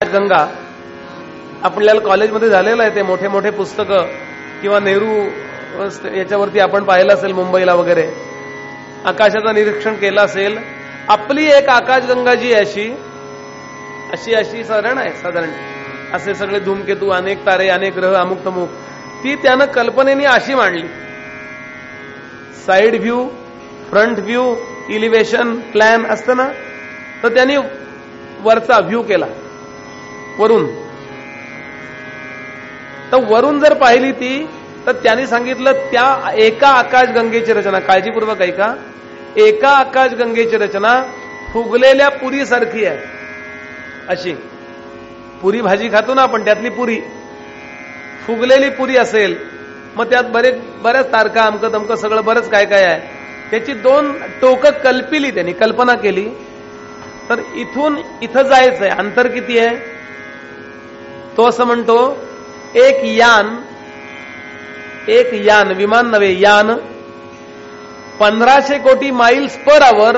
गंगा आपल्याला कॉलेजमध्ये झालेलं आहे, ते मोठे मोठे पुस्तकं किंवा नेहरू याच्यावरती आपण पाहिलं असेल, मुंबईला वगैरे आकाशाचं निरीक्षण केलं असेल. आपली एक आकाशगंगा जी अशी अशी अशी साधारण आहे, साधारण असे सगळे धूमकेतू, अनेक तारे, अनेक ग्रह, अमुक तमुक, ती त्यानं कल्पनेने अशी मांडली. Side view, front view, elevation plan असतं ना, तर त्यांनी वरचा व्ह्यू केला वरून. तर वरून जर पाहिली ती, तर त्यांनी सांगितलं त्या एका आकाशगंगेची रचना, काळजीपूर्वक ऐका, एका आकाशगंगेची रचना फुगलेल्या पुरीसारखी आहे. अशी पुरी भाजी खातो ना आपण, त्यातली पुरी, फुगलेली पुरी असेल, मग त्यात बऱ्याच तारका, अमकं तमकं सगळं बरंच काय काय आहे. त्याची दोन टोकं कल्पिली, त्यांनी कल्पना केली. तर इथून इथं जायचंय, अंतर किती आहे? तो असं म्हणतो, एक यान, विमान नव्हे, यान 1500 कोटी माइल्स पर आवर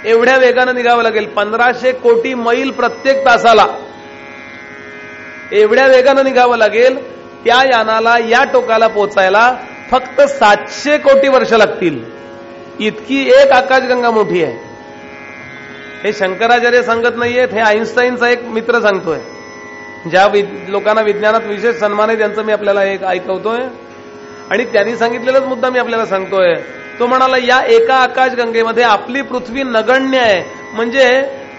एवढ्या वेगानं निघावं लागेल. 1500 कोटी मैल प्रत्येक तासाला एवढ्या वेगानं निघावं लागेल. त्या यानाला या टोकाला पोचायला फक्त 700 कोटी वर्ष लागतील. इतकी एक आकाशगंगा मोठी आहे. हे शंकराचार्य सांगत नाहीयेत, हे आईन्स्टाईनचा एक मित्र सांगतोय. ज्या लोकांना विज्ञानात विशेष सन्मान आहे त्यांचं मी आपल्याला एक ऐकवतोय, आणि त्यांनी सांगितलेलाच मुद्दा मी आपल्याला सांगतोय. तो म्हणाला, या एका आकाशगंगेमध्ये आपली पृथ्वी नगण्य आहे. म्हणजे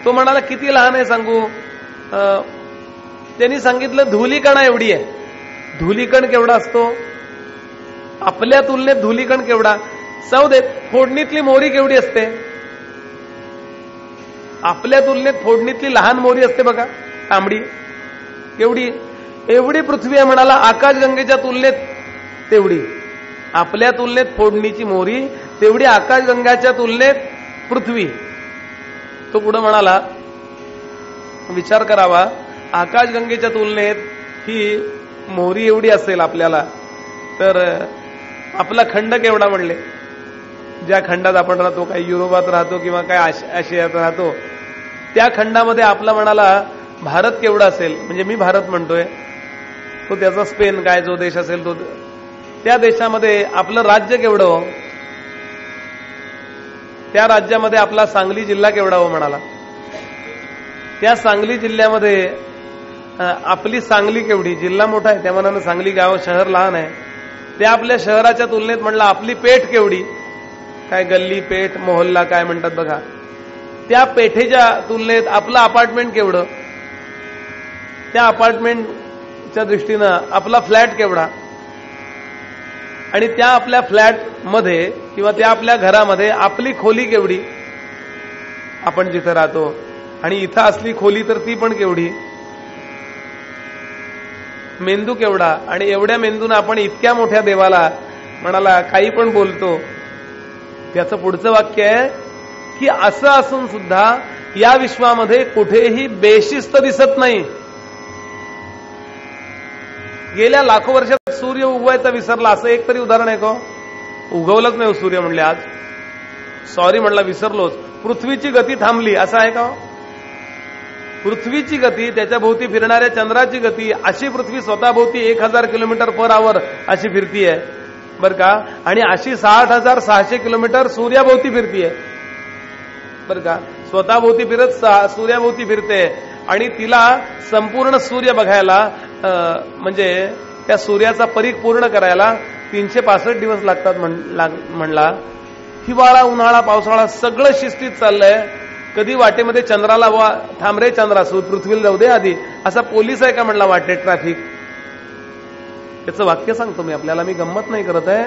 तो म्हणाला, किती लहान आहे सांगू? त्यांनी सांगितलं, धुलीकणा एवढी आहे. धुलीकण केवढा असतो? आपल्या तुलनेत धुलीकण केवढा? जाऊ देत, फोडणीतली मोहरी केवढी असते? आपल्या तुलनेत फोडणीतली लहान मोहरी असते बघा, तांबडी, केवढी? एवढी पृथ्वी आहे म्हणाला. आकाशगंगेच्या तुलनेत तेवढी. आपल्या तुलनेत फोडणीची मोहरी, तेवढी आकाशगंगाच्या तुलनेत पृथ्वी. तो पुढे म्हणाला, विचार करावा, आकाशगंगेच्या तुलनेत ही मोहरी एवढी असेल आपल्याला, तर आपला खंड केवढा म्हणले? ज्या खंडात आपण राहतो, काही युरोपात राहतो किंवा काय आशियात राहतो, त्या खंडामध्ये आपला म्हणाला भारत केवढा असेल? म्हणजे मी भारत म्हणतोय, तो त्याचा स्पेन काय जो देश असेल तो, त्या देशामध्ये आपलं राज्य केवढं हो? त्या राज्यामध्ये आपला सांगली जिल्हा केवढा हो म्हणाला. त्या सांगली जिल्ह्यामध्ये आपली सांगली केवढी? जिल्हा मोठा आहे, त्या मनानं सांगली गाव, शहर लहान आहे. त्या आपल्या शहराच्या तुलनेत म्हणला आपली पेठ केवढी? काय गल्ली, पेठ, मोहल्ला काय म्हणतात बघा, त्या पेठेच्या तुलनेत आपलं अपार्टमेंट केवढं? त्या अपार्टमेंटच्या दृष्टीनं आपला फ्लॅट केवढा? आणि त्या आपल्या फ्लॅट मध्ये किंवा त्या आपल्या घरामध्ये आपली खोली केवढी, आपण जिथं राहतो? आणि इथं असली खोली तर ती पण केवढी? मेंदू केवढा? आणि एवढ्या मेंदून आपण इतक्या मोठ्या देवाला म्हणाला काही पण बोलतो. याचं पुढचं वाक्य आहे की असं असून सुद्धा या विश्वामध्ये कुठेही बेशिस्त दिसत नाही. गेल्या लाखो वर्षात सूर्य उगवायचा विसरला, असं एक तरी उदाहरण आहे का? उगवलंच नाही सूर्य म्हणले आज. सॉरी म्हणला, विसरलोच. पृथ्वीची गती थांबली, असं आहे का? पृथ्वीची गती, त्याच्या भोवती फिरणाऱ्या चंद्राची गती, अशी पृथ्वी स्वतःभोवती 1000 किलोमीटर पर आवर अशी फिरतीये बर का. आणि अशी 60,600 किलोमीटर सूर्याभोवती फिरतीये बर का. स्वतःभोवती फिरत सूर्याभोवती फिरते, आणि तिला संपूर्ण सूर्य बघायला, म्हणजे त्या सूर्याचा परीघ पूर्ण करायला 365 दिवस लागतात म्हणला. हिवाळा, उन्हाळा, पावसाळा सगळं शिस्तीत चाललंय. कधी वाटेमध्ये चंद्राला थांब रे चंद्रा, पृथ्वीला जाऊ दे आधी, असा पोलीस आहे का म्हणला वाटेत ट्रॅफिक? त्याचं वाक्य सांगतो मी आपल्याला, मी गंमत नाही करत आहे.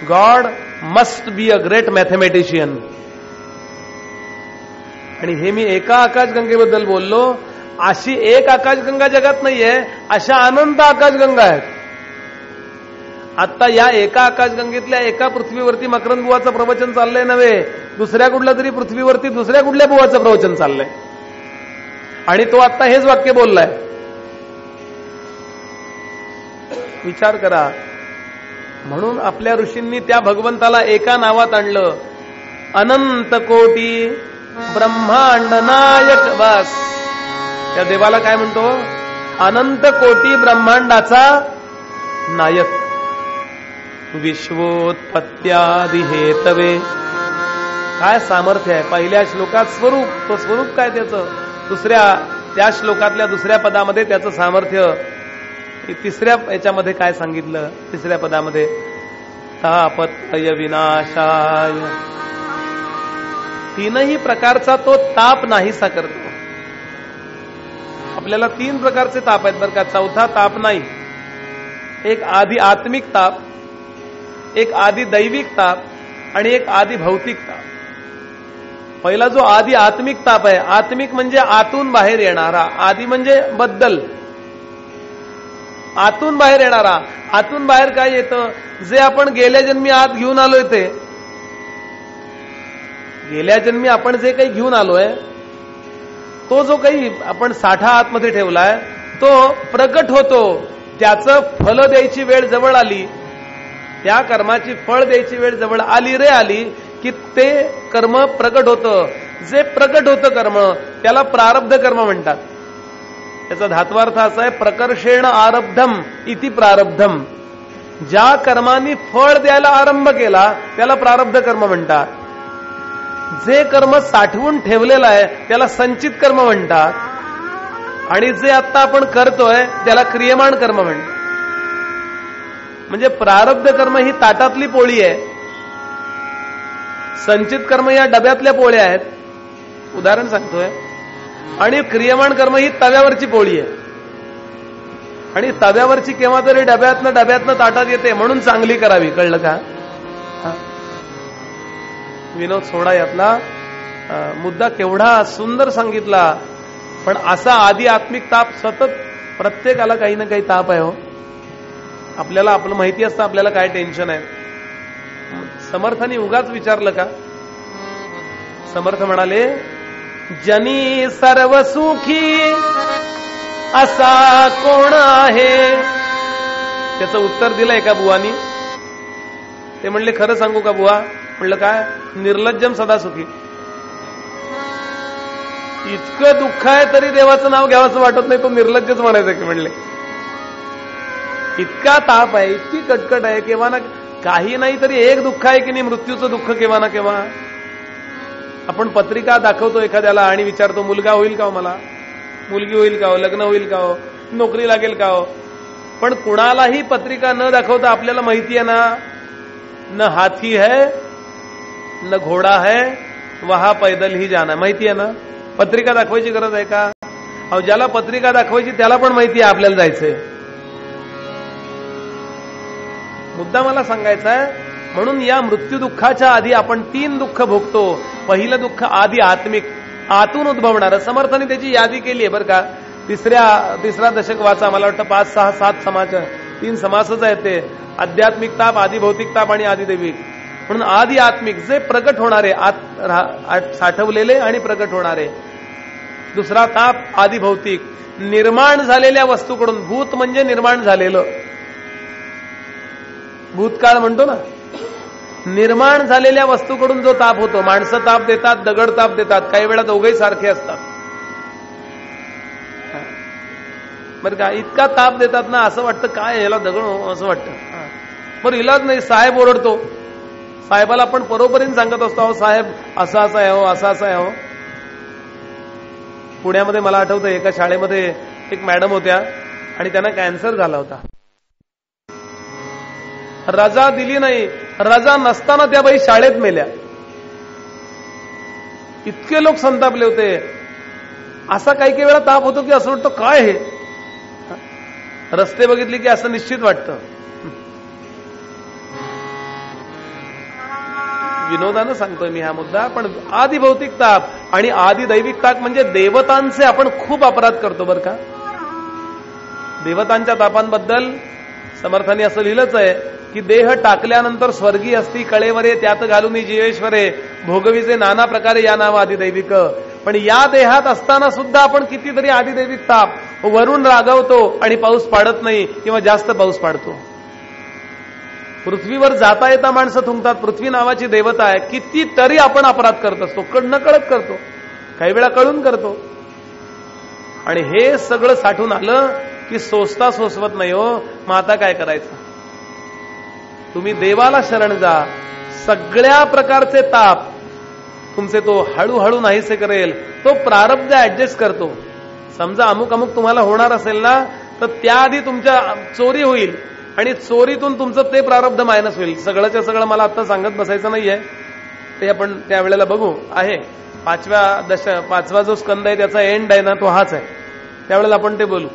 God must be a great mathematician. आणि हे मी एका आकाशगंगेबद्दल बोललो. अशी एक आकाशगंगा जगात नाहीये, अशा अनंत आकाशगंगा आहेत. आता या एका आकाशगंगेतल्या एका पृथ्वीवरती मकरंद बुवाचं प्रवचन चाललंय नव्हे, दुसऱ्या कुठल्या तरी पृथ्वीवरती दुसऱ्या कुठल्या बुवाचं प्रवचन चाललंय, आणि तो आता हेच वाक्य बोललाय. विचार करा. म्हणून आपल्या ऋषींनी त्या भगवंताला एका नावात आणलं, अनंत कोटी ब्रह्मांड नायक. बस त्या देवाला काय म्हणतो? अनंत कोटी ब्रह्मांडाचा नायक. विश्वोत्पत्त्यादि हेतवे. काय सामर्थ्य आहे. पहिल्या श्लोकात स्वरूप, तो स्वरूप काय त्याचं, त्या श्लोकातल्या दुसऱ्या पदामध्ये त्याचं सामर्थ्य, तिसऱ्या याच्यामध्ये काय सांगितलं, तिसऱ्या पदामध्ये तापत्रय विनाशाय. तीनही प्रकारचा तो ताप नाहीसा करतो. आपल्याला 3 प्रकारचे ताप आहेत बरं का. चौथा ताप नाही. एक आधी आत्मिक ताप, एक आधी दैविक ताप आणि एक आधी भौतिक ताप. पहिला जो आधी आत्मिक ताप आहे, आत्मिक म्हणजे आतून बाहेर येणारा, आधी म्हणजे बद्दल, आतून बाहेर येणारा. आतून बाहेर काय येतं? जे आपण गेल्या जन्मी आत घेऊन आलोय ते, गेल्या जन्मी आपण जे काही घेऊन आलोय, तो जो काही आपण साठा आतमध्ये ठेवलाय तो प्रकट होतो. त्याचं फल द्यायची वेळ जवळ आली, त्या कर्माची फळ द्यायची वेळ जवळ आली रे आली की ते कर्म प्रकट होतं. जे प्रकट होतं कर्म त्याला प्रारब्ध कर्म म्हणतात. त्याचा धात्वार्थ असा आहे, प्रकर्षेण आरब्धम इति प्रारब्धम. ज्या कर्मांनी फळ द्यायला आरंभ केला त्याला प्रारब्ध कर्म म्हणतात. जे कर्म साठवून ठेवलेलं आहे त्याला संचित कर्म म्हणतात. आणि जे आता आपण करतोय त्याला क्रियमाण कर्म म्हणतात. म्हणजे प्रारब्ध कर्म ही ताटातली पोळी आहे, संचित कर्म या डब्यातल्या पोळ्या आहेत, उदाहरण सांगतोय. आणि क्रियमाण कर्म ही तव्यावरची पोळी आहे. आणि तव्यावरची केव्हा तरी डब्यातनं ताटात येते, म्हणून चांगली करावी. कळलं का? विनोद सोडा यातला मुद्दा केवढा सुंदर सांगितला. पण असा आधी आत्मिक ताप सतत प्रत्येकाला काही ना काही ताप आहे हो. आपल्याला आपलं माहिती असतं आपल्याला काय टेन्शन आहे. समर्थांनी उगाच विचारलं का? समर्थ म्हणाले, जनी सर्व सुखी असा कोण आहे? त्याचं उत्तर दिलं एका बुवानी. ते म्हणले, खरं सांगू का बुवा? म्हणलं काय? निर्लज्जम सदा सुखी. इतकं दुःख आहे तरी देवाचं नाव घ्यावंसं वाटत नाही, तो निर्लज्जच म्हणायचं की म्हणले. इतका ताप आहे, इतकी कटकट आहे, केव्हा ना काही नाही तरी एक दुःख आहे की नाही, मृत्यूचं दुःख केव्हा ना केव्हा. आपण पत्रिका दाखवतो एखाद्याला आणि विचारतो, मुलगा होईल का हो मला, मुलगी होईल का हो, लग्न होईल का हो, नोकरी लागेल का हो. पण कुणालाही पत्रिका न दाखवता आपल्याला माहिती आहे ना, न हाथी है न घोडा है, वहा पैदल ही जाना. माहिती आहे ना? पत्रिका दाखवायची गरज आहे का? अहो, ज्याला पत्रिका दाखवायची त्याला पण माहिती आहे आपल्याला जायचंय. मुद्दा मला सांगायचा आहे. म्हणून या मृत्यू दुःखाच्या आधी आपण 3 दुःख भोगतो. पहिलं दुःख आधी आत्मिक, आतून उद्भवणारं. समर्थाने त्याची यादी केली आहे बरं का. तिसरा दशक वाचा, मला वाटतं 5, 6, 7 समाज, 3 समासच आहेत ते. आध्यात्मिक ताप, आधी भौतिक ताप आणि आधी दैविक. म्हणून आधी आत्मिक जे प्रकट होणारे, साठवलेले आणि प्रकट होणारे. दुसरा ताप आधी भौतिक, निर्माण झालेल्या वस्तूकडून. भूत म्हणजे निर्माण झालेलं, भूतकाळ म्हणतो ना. निर्माण झालेल्या वस्तूकडून जो ताप होतो. माणसं ताप देतात, दगड ताप देतात, काही वेळा दोघेही सारखे असतात बरं का. इतका ताप देतात ना, असं वाटतं काय याला दगड असं वाटतं. बरं, इलाज नाही, साहेब ओरडतो. साहेबाला आपण बरोबरीने सांगत असतो, अहो साहेब असं असं आहे हो, असं असं आहे हो. पुण्यामध्ये मला आठवतं एका शाळेमध्ये एक मॅडम होत्या आणि त्यांना कॅन्सर झाला होता. रजा दिली नाही, रजा नसताना त्या बाई शाळेत मेल्या. इतके लोक संतापले होते. असा काही काही वेळा ताप होतो की असं वाटतं काय हे. रस्ते बघितले की असं निश्चित वाटतं. विनोदानं सांगतोय मी हा मुद्दा. पण आधी भौतिक ताप आणि आधी दैविक ताप म्हणजे देवतांचे आपण खूप अपराध करतो बरं का. देवतांच्या तापांबद्दल समर्थांनी असं लिहिलंच आहे की देह टाकल्यानंतर स्वर्गी असती कळेवरे, त्यात घालून जीवेश्वरे, भोगवीचे नाना प्रकारे या नाव आधी दैविक. पण या देहात असताना सुद्धा आपण कितीतरी आधी दैविक ताप. वरून रागवतो आणि पाऊस पाडत नाही किंवा जास्त पाऊस पाडतो. पृथ्वीवर जाता येता माणसं थुंकतात. पृथ्वी नावाची देवता आहे. कितीतरी आपण अपराध करत असतो, न कळत करतो, काही वेळा कळून करतो. आणि हे सगळं साठून आलं की सोसता सोसवत नाही हो. मग आता काय करायचं? तुम्ही देवाला शरण जा. सगळ्या प्रकारचे ताप तुमचे तो हळूहळू नाहीसे करेल. तो प्रारब्ध ऍडजस्ट करतो. समजा अमुक अमुक तुम्हाला होणार असेल ना, तर त्याआधी तुमच्या चोरी होईल आणि चोरीतून तुमचं ते प्रारब्ध मायनस होईल. सगळंच्या सगळं मला आता सांगत बसायचं नाहीये, ते आपण त्यावेळेला बघू. आहे पाचवा जो स्कंद आहे त्याचा एंड आहे ना, तो हाच आहे. त्यावेळेला आपण ते बोलू.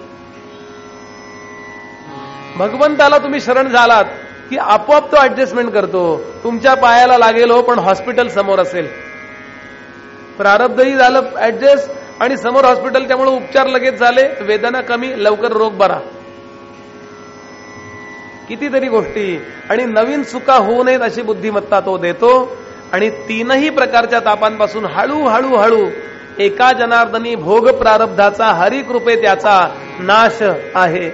भगवंताला तुम्ही शरण झालात की आपोआप तो ऍडजस्टमेंट करतो. तुमच्या पायाला लागेल हो, पण हॉस्पिटल समोर असेल. प्रारब्धही झालं ऍडजस्ट आणि समोर हॉस्पिटल, त्यामुळे उपचार लगेच झाले, वेदना कमी, लवकर रोग बरा. कितीतरी गोष्टी. आणि नवीन चुका होऊ नयेत अशी बुद्धिमत्ता तो देतो. आणि तीनही प्रकारच्या तापांपासून हळूहळू हळू एका जनार्दनी भोग प्रारब्धाचा हरिकृपे त्याचा नाश आहे.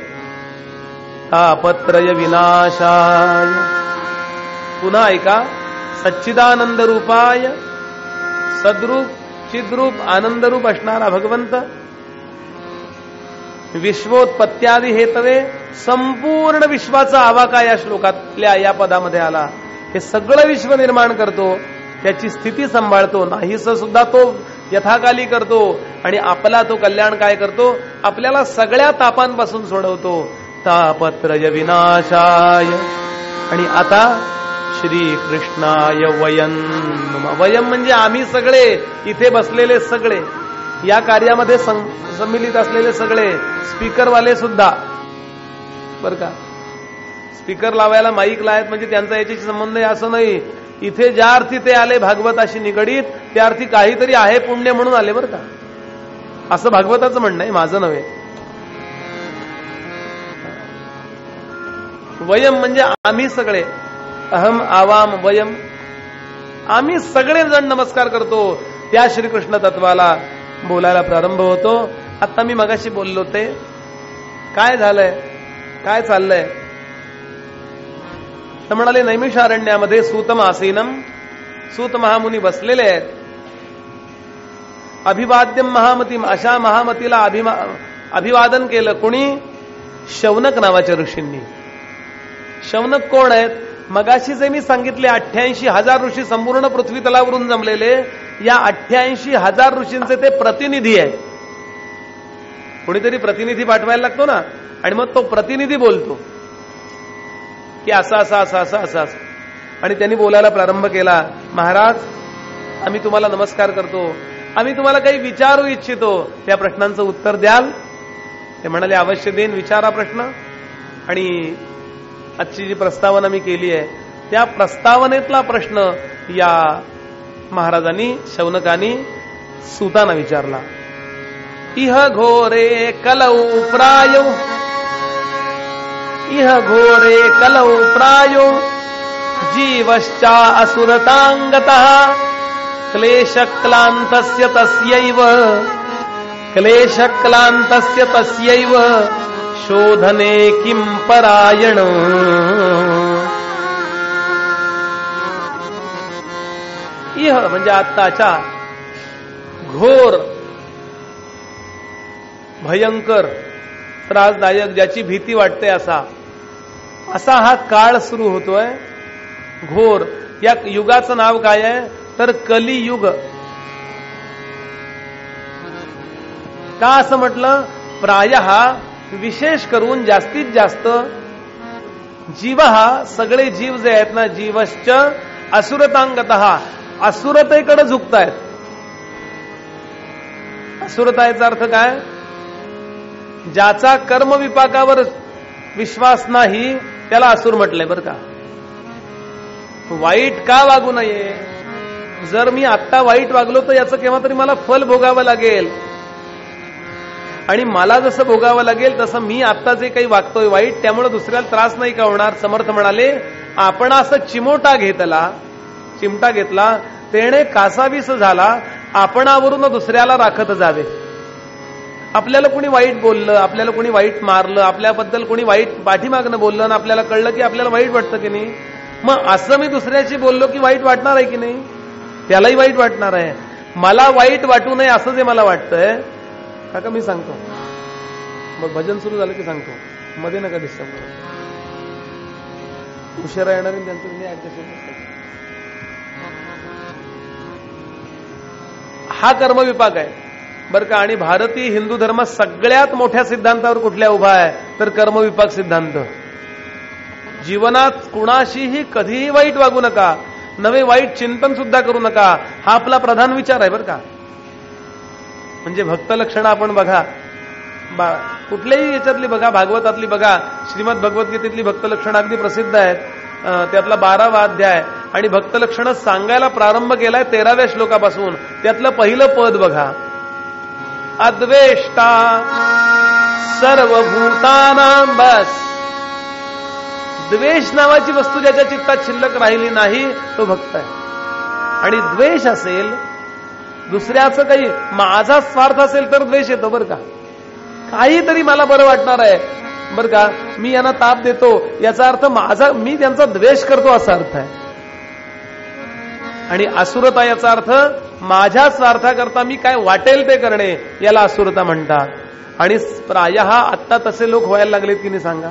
तापत्रय विनाशाय. पुन्हा ऐका. सच्चिदानंद रूपाय, सद्रूप चिद्रूप आनंदरूप असणारा भगवंत, विश्वोत्पत्त्यादी हेतवे, संपूर्ण विश्वाचा आवाका या श्लोकातल्या या पदामध्ये आला. हे सगळं विश्व निर्माण करतो, त्याची स्थिती सांभाळतो, नाहीस सुद्धा तो यथाकाली करतो. आणि आपला तो कल्याण काय करतो? आपल्याला सगळ्या तापांपासून सोडवतो. तापत्रय विनाशाय. आणि आता श्रीकृष्णाय वयं नमः. वयं म्हणजे आम्ही सगळे, इथे बसलेले सगळे, या कार्यामध्ये सम्मिलित असलेले सगळे, स्पीकरवाले सुद्धा बर का. स्पीकर लावायला माईक लायत म्हणजे त्यांचा याच्याशी संबंध आहे असं नाही. इथे ज्या अर्थी ते आले भागवताशी निगडीत, त्या अर्थी काहीतरी आहे पुण्य म्हणून आले बरं का. असं भागवताचं म्हणणं आहे, माझं नव्हे. वयम म्हणजे आम्ही सगळे. अहम आवाम वयम. आम्ही सगळे जण नमस्कार करतो. त्या श्रीकृष्ण तत्वाला बोलायला प्रारंभ होतो. आता मी मगाशी बोललो ते काय झालंय, काय चाललंय. तर म्हणाले नैमिषारण्यामध्ये सूतमासीनम. सूत महामुनी बसलेले आहेत. अभिवाद्यम महामतीम. अशा महामतीला अभिवादन केलं. कोणी? शौनक नावाच्या ऋषींनी. शौनक कोण आहेत? मगाशी जे मी सांगितले 88,000 ऋषी संपूर्ण पृथ्वी तलावरून जमलेले, या 88,000 ऋषींचे ते प्रतिनिधी आहेत. कोणीतरी प्रतिनिधी पाठवायला लागतो ना, आणि मग तो प्रतिनिधी बोलतो की असं असं असं असं असं असं. आणि त्यांनी बोलायला प्रारंभ केला. महाराज, आम्ही तुम्हाला नमस्कार करतो. आम्ही तुम्हाला काही विचारू इच्छितो. त्या प्रश्नांचं उत्तर द्याल? ते म्हणाले अवश्य देईन, विचारा प्रश्न. आणि आजची जी प्रस्तावना मी केली आहे त्या प्रस्तावनेतला प्रश्न या महाराजांनी, शौनकानी सूताना विचारला. इह घोरे कलौ प्रायो, इह घोरे कलौ प्रायो, जीवश्चा असुरतांगतः, क्लेशक्लान्तस्य तस्यैव, क्लेशक्लान्तस्य तस्यैव, शोधने किं परायण. इह म्हणजे आत्ताच्या घोर, भयंकर, त्रासदायक, ज्याची भीती वाटते असा हा काळ सुरू होतोय. घोर. या युगाचं नाव काय आहे? तर कलियुग. का असं म्हटलं? प्रायः विशेष करून जास्तीत जास्त जीव, हा सगळे जीव जे आहेत ना, जीवश्च असुरतांगतः, असुरतेकडे झुकतायत. असुरताचा अर्थ काय? ज्याचा कर्मविपाकावर विश्वास नाही त्याला असुर म्हटलंय बरं का. वाईट का वागू नये? जर मी आत्ता वाईट वागलो तर याचं केव्हा तरी मला फल भोगावं लागेल. आणि मला जसं भोगावं लागेल तसं मी आत्ता जे काही वागतोय वाईट, त्यामुळे दुसऱ्याला त्रास नाही का होणार. समर्थ म्हणाले, आपण असं चिमटा घेतला तेणे कासावीस झाला, आपणावरून दुसऱ्याला राखत जावे. आपल्याला कोणी वाईट बोललं, आपल्याला कोणी वाईट मारलं, आपल्याबद्दल कोणी वाईट पाठीमागनं बोललं आणि आपल्याला कळलं की आपल्याला वाईट वाटतं की नाही, मग असं मी दुसऱ्याची बोललो की वाईट वाटणार आहे की नाही? त्यालाही वाईट वाटणार आहे. मला वाईट वाटू नये असं जे मला वाटतंय काका मी सांगतो, मग भजन सुरू झालं की सांगतो, मध्ये नका डिस्टर्ब करू. उशिरा येणार त्यांचं मी ऍडजस्ट होत. हा कर्मविपाक आहे बरं का. आणि भारतीय हिंदू धर्म सगळ्यात मोठ्या सिद्धांतावर कुठल्या उभा आहे तर कर्मविपाक सिद्धांत. जीवनात कुणाशीही कधीही वाईट वागू नका, नवे वाईट चिंतन सुद्धा करू नका, हा आपला प्रधान विचार आहे बरं का. म्हणजे भक्त लक्षणं आपण बघा, कुठल्याही याच्यातली बघा, भागवतातली बघा, श्रीमद भगवद्गीतेतली भक्त लक्षणं अगदी प्रसिद्ध आहेत. त्यातला 12वा अध्याय आणि भक्त लक्षणं सांगायला प्रारंभ केलाय 13व्या श्लोकापासून. त्यातलं पहिलं पद बघा, अद्वेष्टा सर्वभूतानां. बस, द्वेष नावाची वस्तू ज्याच्या चित्तात शिल्लक राहिली नाही तो भक्त आहे. आणि द्वेष असेल, दुसऱ्याचं काही माझा स्वार्थ असेल तर द्वेष येतो बरं का. काहीतरी मला बरं वाटणार आहे बरं का, मी यांना ताप देतो याचा अर्थ माझा, मी त्यांचा द्वेष करतो असा अर्थ आहे. आणि असुरता याचा अर्थ माझ्या स्वार्थाकरता मी काय वाटेल ते करणे, याला असुरता म्हणतात. आणि प्रायः आत्ता तसे लोक व्हायला लागलेत की नाही सांगा.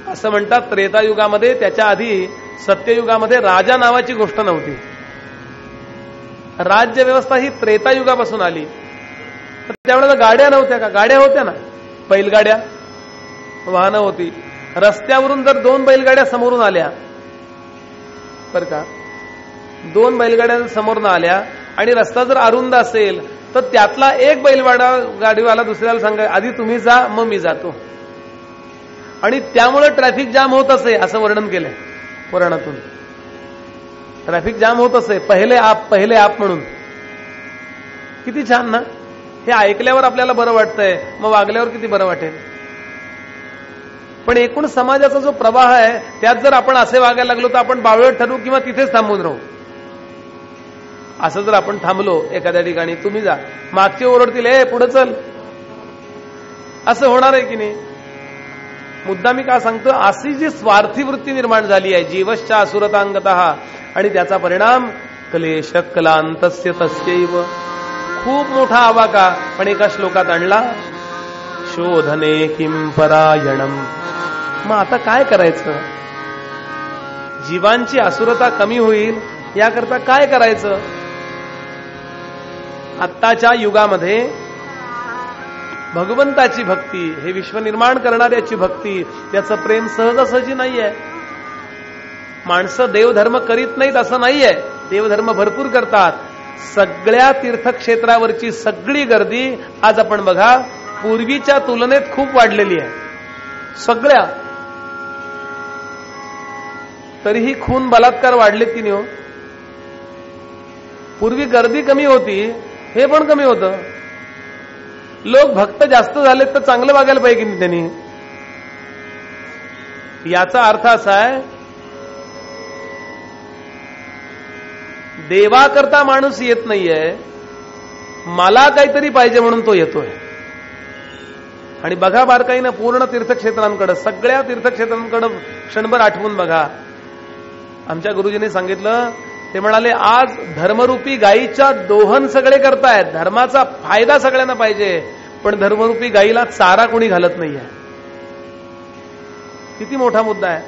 असं म्हणतात त्रेतायुगामध्ये, त्याच्या आधी सत्ययुगामध्ये राजा नावाची गोष्ट नव्हती. राज्य व्यवस्था ही त्रेतायुगापासून आली. त्यावेळेला गाड्या नव्हत्या का, गाड्या होत्या ना, बैलगाड्या वाहनं होती. रस्त्यावरून जर 2 बैलगाड्या समोरून आल्या बरं का, 2 बैलगाड्या समोरून आल्या आणि रस्ता जर अरुंद असेल तर त्यातला एक गाडीवाला दुसऱ्याला सांगा आधी तुम्ही जा मग मी जातो. आणि त्यामुळे ट्रॅफिक जाम होत असे असं वर्णन केलंय पुराणातून. ट्रॅफिक जाम होत असे, पहिले आप म्हणून. किती छान ना. हे ऐकल्यावर आपल्याला बरं वाटतंय, मग वागल्यावर किती बरं वाटेल. पण एकूण समाजाचा जो प्रवाह आहे त्यात जर आपण असे वागायला लागलो तर आपण बावळट ठरू किंवा तिथेच थांबून राहू. असं जर आपण थांबलो एखाद्या ठिकाणी, तुम्ही जा, मागचे ओरडतील हे पुढे चल, असं होणार आहे की नाही. मुद्दा मी का सांगतो, अशी जी स्वार्थी वृत्ती निर्माण झाली आहे, जीवश्चा असुरतांगतः, आणि त्याचा परिणाम क्लेश क्लांतस्य तस्यैव. खूप मोठा आवाका पण एका श्लोकात आणला, शोधने किं परायणम. मग आता काय करायचं, जीवांची असुरता कमी होईल याकरता काय करायचं. आत्ताच्या युगामध्ये भगवंताची भक्ती, हे विश्व निर्माण करणाऱ्याची भक्ती, त्याचं प्रेम सहजासहजी नाहीये. माणसं देवधर्म करीत नाहीत असं नाहीये, देवधर्म भरपूर करतात. सगळ्या तीर्थक्षेत्रावरची सगळी गर्दी आज आपण बघा पूर्वीच्या तुलनेत खूप वाढलेली आहे. सगळ्या. तरीही खून बलात्कार वाढलेत की नाही हो. पूर्वी गर्दी कमी होती, हे पण कमी होतं. लोक भक्त जास्त झालेत तर चांगलं वागायला पाहिजे की नाही त्यांनी. याचा अर्थ असा आहे, देवाकरता माणूस येत नाहीये, मला काहीतरी पाहिजे म्हणून तो येतोय. आणि बघा बारकाईनं पूर्ण तीर्थक्षेत्रांकडे, सगळ्या तीर्थक्षेत्रांकडे क्षणभर आठवून बघा. आमच्या गुरुजींनी सांगितलं, ते म्हणाले आज धर्मरूपी गायीच्या दोहन सगळे करतायत, धर्माचा फायदा सगळ्यांना पाहिजे, पण धर्मरूपी गायीला चारा कोणी घालत नाहीये. किती मोठा मुद्दा आहे.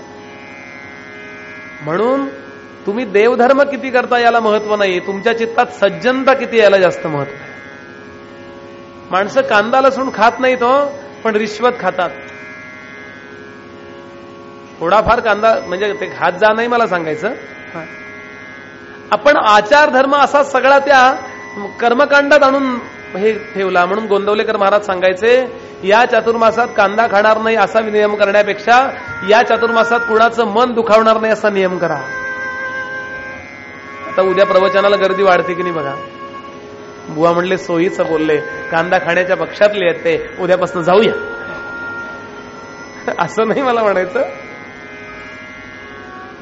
म्हणून तुम्ही देवधर्म किती करता याला महत्व नाही, तुमच्या चित्तात सज्जनता किती याला जास्त महत्व आहे. माणसं कांदा लसूण खात नाहीत हो, पण रिश्वत खातात. थोडाफार कांदा म्हणजे ते खात जा नाही मला सांगायचं. आपण आचार धर्म असा सगळा त्या कर्मकांडात आणून हे ठेवला. म्हणून गोंदवलेकर महाराज सांगायचे, या चातुर्मासात कांदा खाणार नाही असा नियम करण्यापेक्षा या चातुर्मासात कुणाचं मन दुखावणार नाही असा नियम करा. आता उद्या प्रवचनाला गर्दी वाढते की नाही बघा. बुवा म्हणले सोयीचं बोलले, कांदा खाण्याच्या पक्षातले आहेत ते, उद्यापासून जाऊया. असं नाही मला म्हणायचं.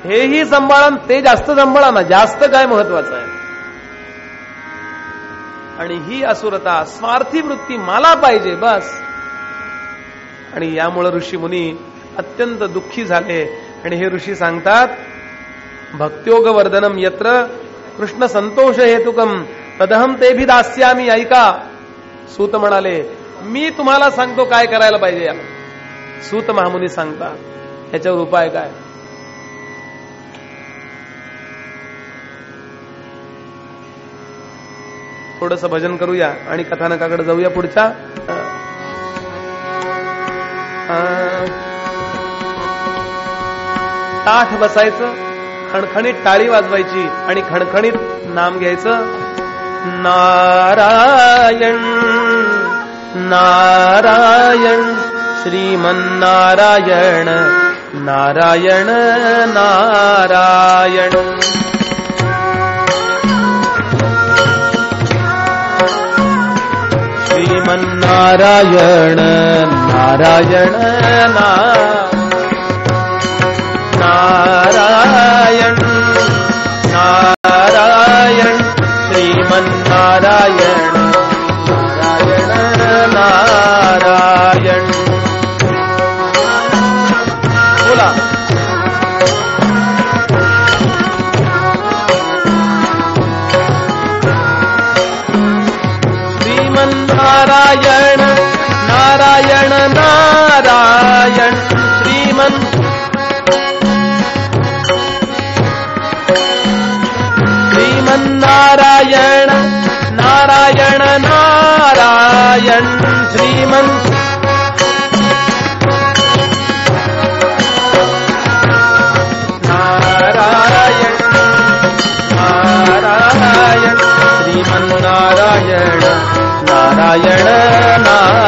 हेही सांभाळा, ते जास्त सांभाळा ना, जास्त काय महत्वाचं आहे. आणि ही असुरता, स्वार्थी वृत्ती, मला पाहिजे बस. आणि यामुळे ऋषी मुनी अत्यंत दुःखी झाले. आणि हे ऋषी सांगतात, भक्त्योग वर्धनम यत्र कृष्ण संतोष हेतुकम तदहम ते भी दास्यामी. ऐका, सूत म्हणाले मी तुम्हाला सांगतो काय करायला पाहिजे. सूत महामुनी सांगतात याच्यावर उपाय काय. थोडंसं भजन करूया आणि कथानकाकडे जाऊया पुढच्या. ताठ बसायचं, खणखणीत टाळी वाजवायची आणि खणखणीत नाम घ्यायचं. नारायण नारायण श्रीमन्नारायण नारायण नारायण. श्रीमन्नारायण नारायण नारायण नारायण श्रीमन्नारायण नारायण नारायण. बोला. श्रीमन्नारायण नारायण नारायण श्रीमन्नारायण नारायण नारायण नारायण नारायण श्रीमन्नारायण नारायण नारायण.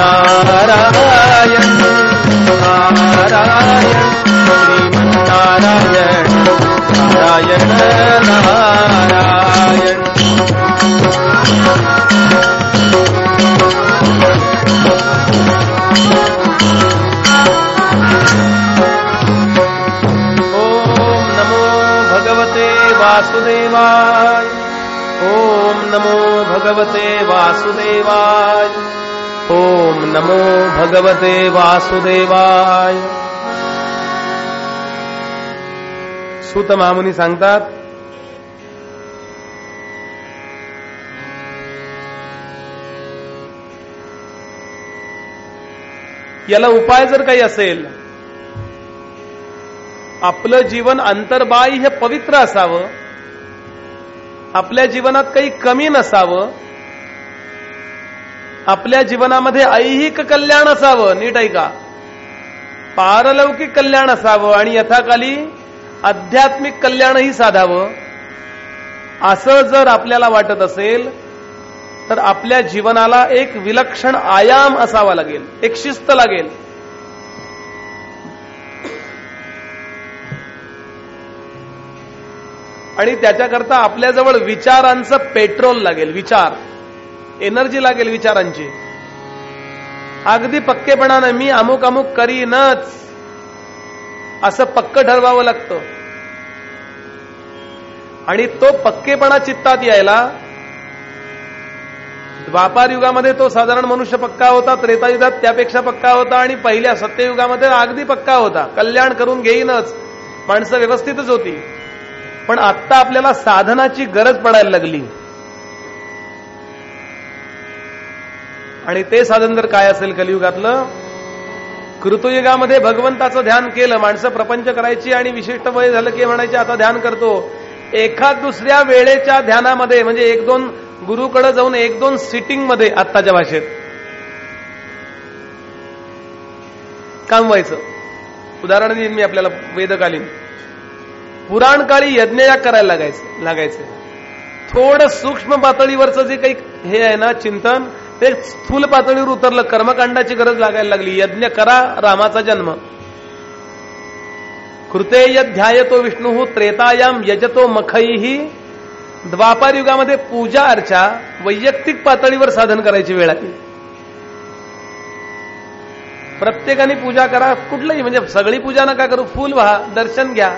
नारायण नारायण श्रीमन्नारायण नारायण नारायण. ओम नमो भगवते वासुदेवाय. ओम नमो भगवते वासुदेवाय. ओम नमो भगवते वासुदेवाय. सूत महामुनी सांगतात याला उपाय जर काही असेल, आपलं जीवन अंतर्बाह्य पवित्र असावं, आपल्या जीवनात काही कमी नसावं, आपल्या जीवनामध्ये ऐहिक कल्याण असावं, नीट ऐका, पारलौकिक कल्याण असावं आणि यथाकाली आध्यात्मिक कल्याणही साधावं. असं जर आपल्याला वाटत असेल तर आपल्या जीवनाला एक विलक्षण आयाम असावा लागेल, एक शिस्त लागेल. आणि त्याच्याकरता आपल्याजवळ विचारांचं पेट्रोल लागेल, विचार, एनर्जी लागेल विचारांची. अगदी पक्केपणानं मी अमुक अमुक करीनच असं पक्क ठरवावं लागतं. आणि तो पक्केपणा चित्तात यायला द्वापार युगामध्ये तो साधारण मनुष्य पक्का होता, त्रेतायुगात त्यापेक्षा पक्का होता आणि पहिल्या सत्ययुगामध्ये अगदी पक्का होता. कल्याण करून घेईनच, माणसं व्यवस्थितच होती. पण आता आपल्याला साधनाची गरज पडायला लागली. आणि ते साधन जर काय असेल कलियुगातलं, कृतयुगामध्ये भगवंताचं ध्यान केलं, माणसं प्रपंच करायची आणि विशिष्ट वय झालं की म्हणायचे आता ध्यान करतो. एखाद दुसऱ्या वेळेच्या ध्यानामध्ये म्हणजे एक दोन गुरुकडे जाऊन एक दोन सिटिंग मध्ये आत्ताच्या भाषेत काम व्हायचं. उदाहरण देईन मी आपल्याला. वेदकालीन पुराण काळी यज्ञयाग करायला लागायचं. थोडं सूक्ष्म पातळीवरचं जे काही हे आहे ना चिंतन, ते स्थूल पातळीवर उतरलं. कर्मकांडाची गरज लागायला लागली. यज्ञ करा, रामाचा जन्म. कृते यध्यायतो विष्णू त्रेतायाम यजतो मखैही. द्वापार युगामध्ये पूजा अर्चा वैयक्तिक पातळीवर साधन करायची वेळ आली. प्रत्येकाने पूजा करा, कुठलंही म्हणजे सगळी पूजा नका करू, फूल व्हा, दर्शन घ्या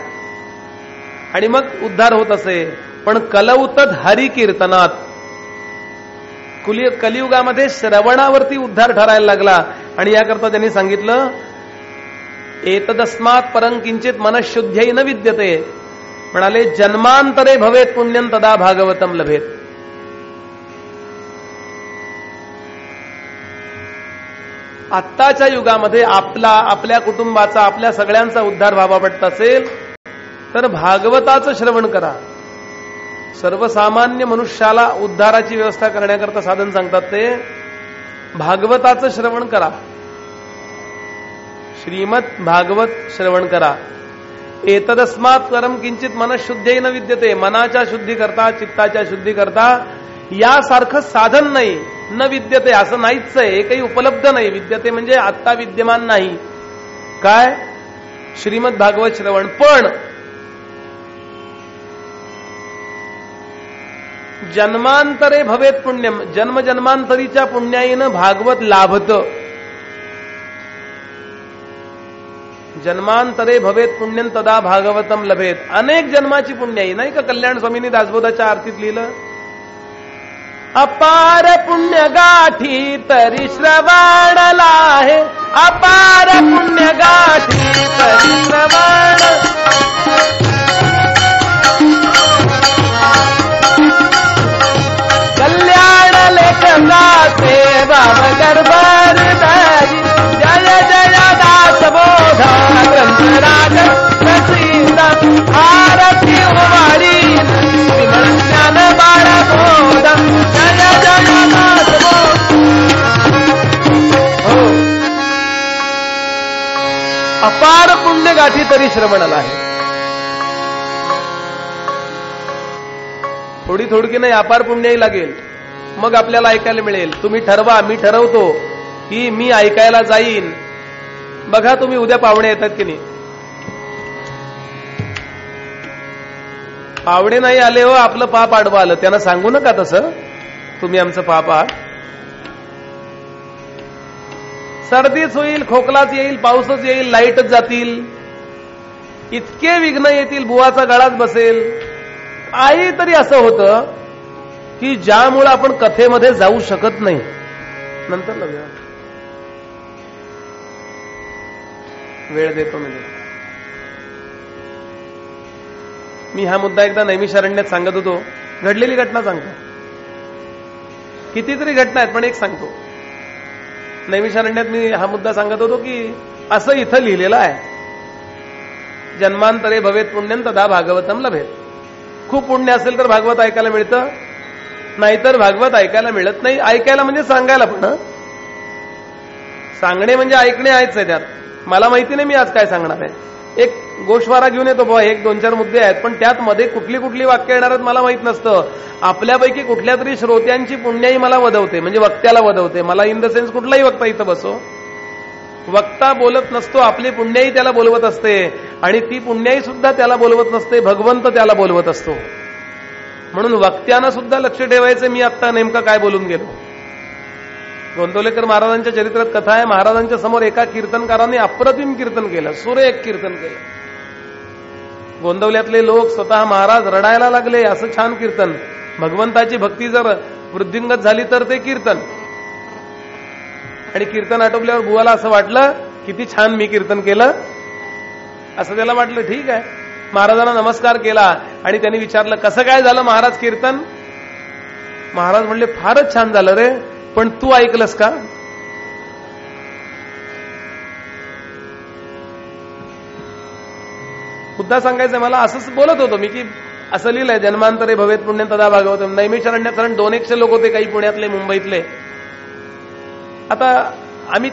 आणि मग उद्धार होत असे. पण कलौतद हरी कीर्तनात कलियुगामध्ये श्रवणावरती उद्धार ठरायला लागला. आणि याकरता त्यांनी सांगितलं, एतदस्मात् परं किंचित मनःशुद्ध्यै न विद्यते. म्हणाले, जन्मांतरे भवेत पुण्यं तदा भागवतम लभेत. आत्ताच्या युगामध्ये आपल्या कुटुंबाचा, आपल्या सगळ्यांचा उद्धार व्हावा वाटत असेल तर भागवताचं श्रवण करा. सर्वसामान्य मनुष्याला उद्धाराची व्यवस्था करण्याकरता साधन सांगतात ते भागवताचं श्रवण करा. श्रीमद भागवत श्रवण करा. एतदस्मात् परं किंचित मनःशुद्धे न विद्यते. मनाच्या शुद्धी करता, चित्ताच्या शुद्धी करता यासारखं साधन नाही. न विद्यते असं नाहीच आहे, हे काही उपलब्ध नाही. विद्यते म्हणजे आत्ता विद्यमान नाही. काय? श्रीमद भागवत श्रवण. पण जन्मांतरे भवेत पुण्यम, जन्मजन्मांतरीच्या पुण्याईनं भागवत लाभतं. जन्मांतरे भवेत पुण्यं तदा भागवतम लभेत. अनेक जन्माची पुण्याई. नाही का कल्याण स्वामींनी दासबोधाच्या आरतीत लिहिलं, अपार पुण्य गाठी तरी श्रवणला आहे. अपार पुण्य गाठी तरी श्रवण. कल्याण लेखनाचे बाब दरबार दारी. जय जय दासबोधा ग्रंथराज प्रसिद्ध. आरती उवाडी ज्ञान बाळबोधा. जय जय दासबोध. हो, अपार पुण्य गाठी तरी श्रवणाला आहे. थोडी थोडकी नाही, अपार पुण्याही लागेल. मग आपल्याला ऐकायला मिळेल. तुम्ही ठरवा, मी ठरवतो की मी ऐकायला जाईन. बघा तुम्ही उद्या पाहुणे येतात की नाही. पाहुणे नाही आले हो, आपलं पाप आडवं आलं. त्यांना सांगू नका तसं, तुम्ही आमचं पाप आहात. सर्दीच होईल, खोकलाच येईल, पाऊसच येईल, लाईटच जातील, इतके विघ्न येतील, बुवाचा गळाच बसेल. काहीतरी असं होतं की ज्यामुळे आपण कथेमध्ये जाऊ शकत नाही. नंतर लग्न वेळ देतो मी हा मुद्दा एकदा नैमिषारण्यात सांगत होतो. घडलेली घटना सांगतो. कितीतरी घटना आहेत पण एक सांगतो. नैमिषारण्यात मी हा मुद्दा सांगत होतो की असं इथं लिहिलेलं आहे, जन्मांतरे भवेत पुण्यं तदा भागवतम लभेत. खूप पुण्य असेल तर भागवत ऐकायला मिळतं, नाहीतर भागवत ऐकायला मिळत नाही. ऐकायला म्हणजे सांगायला पण. सांगणे म्हणजे ऐकणे आहेच आहे त्यात. मला माहिती नाही मी आज काय सांगणार आहे. एक गोषवारा घेऊन येतो बुवा, एक दोन चार मुद्दे आहेत, पण त्यात मध्ये कुठली कुठली वाक्य येणार आहेत मला माहित नसतं. आपल्यापैकी कुठल्या तरी श्रोत्यांची पुण्याही मला वदवते, म्हणजे वक्त्याला वदवते. मला इन द सेन्स कुठलाही वक्ता इथं बसो, वक्ता बोलत नसतो, आपली पुण्याही त्याला बोलवत असते. आणि ती पुण्याही सुद्धा त्याला बोलवत नसते, भगवंत त्याला बोलवत असतो. म्हणून वक्त्यानं सुद्धा लक्ष ठेवायचं मी आता नेमकं काय बोलून गेलो. गोंदवलेकर महाराजांच्या चरित्रात कथा आहे, महाराजांच्या समोर एका कीर्तनकाराने अप्रतिम कीर्तन केलं, सुरेख कीर्तन केलं. गोंदवल्यातले लोक, स्वतः महाराज रडायला लागले. असं छान कीर्तन. भगवंताची भक्ती जर वृद्धिंगत झाली तर ते कीर्तन. आणि कीर्तन आटोपल्यावर बुवाला असं वाटलं किती छान मी कीर्तन केलं, असं त्याला वाटलं. ठीक आहे, महाराजांना नमस्कार केला आणि त्यांनी विचारलं कसं काय झालं महाराज कीर्तन. महाराज म्हणले फारच छान झालं रे, पण तू ऐकलंस का. मुद्दा सांगायचंय मला. असंच बोलत होतो मी की असं लिहिलंय, जन्मांतरे भवेत पुण्यं तदा भागवतम. नैमिषारण्यात कारण 200 लोक होते, काही पुण्यातले, मुंबईतले. आता आम्ही